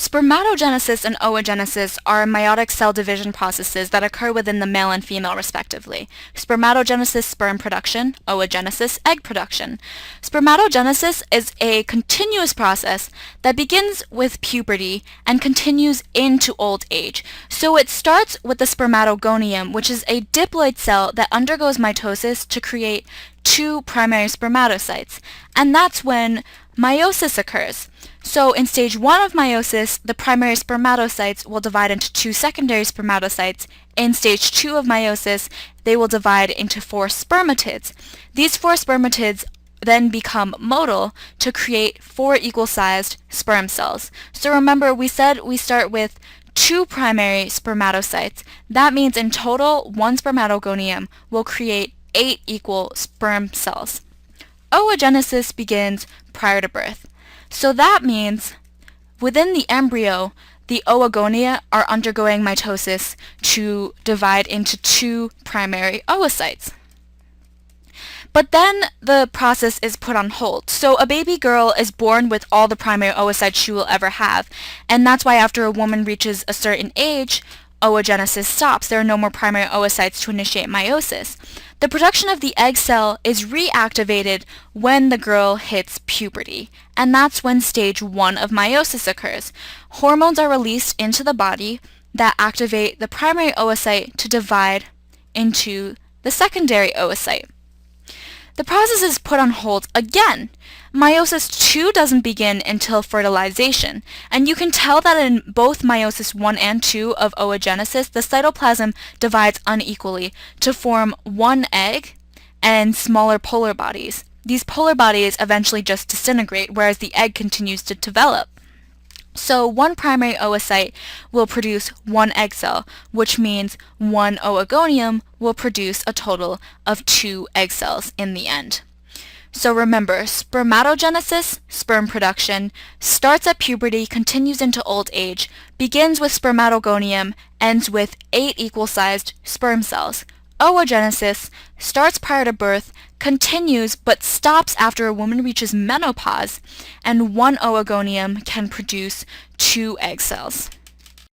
Spermatogenesis and oogenesis are meiotic cell division processes that occur within the male and female respectively. Spermatogenesis, sperm production; oogenesis, egg production. Spermatogenesis is a continuous process that begins with puberty and continues into old age. So it starts with the spermatogonium, which is a diploid cell that undergoes mitosis to create two primary spermatocytes. And that's when meiosis occurs. So in stage 1 of meiosis, the primary spermatocytes will divide into two secondary spermatocytes. In stage 2 of meiosis, they will divide into 4 spermatids. These 4 spermatids then become motile to create 4 equal-sized sperm cells. So remember, we said we start with 2 primary spermatocytes. That means in total, 1 spermatogonium will create 8 equal sperm cells. Oogenesis begins prior to birth. So that means within the embryo, the oogonia are undergoing mitosis to divide into 2 primary oocytes. But then the process is put on hold. So a baby girl is born with all the primary oocytes she will ever have. And that's why after a woman reaches a certain age, oogenesis stops. There are no more primary oocytes to initiate meiosis. The production of the egg cell is reactivated when the girl hits puberty, and that's when stage 1 of meiosis occurs. Hormones are released into the body that activate the primary oocyte to divide into the secondary oocyte. The process is put on hold again. Meiosis 2 doesn't begin until fertilization, and you can tell that in both meiosis 1 and 2 of oogenesis, the cytoplasm divides unequally to form one egg and smaller polar bodies. These polar bodies eventually just disintegrate, whereas the egg continues to develop. So one primary oocyte will produce one egg cell, which means one oogonium will produce a total of 2 egg cells in the end. So remember, spermatogenesis, sperm production, starts at puberty, continues into old age, begins with spermatogonium, ends with 8 equal-sized sperm cells. Oogenesis starts prior to birth, continues but stops after a woman reaches menopause, and one oogonium can produce 2 egg cells.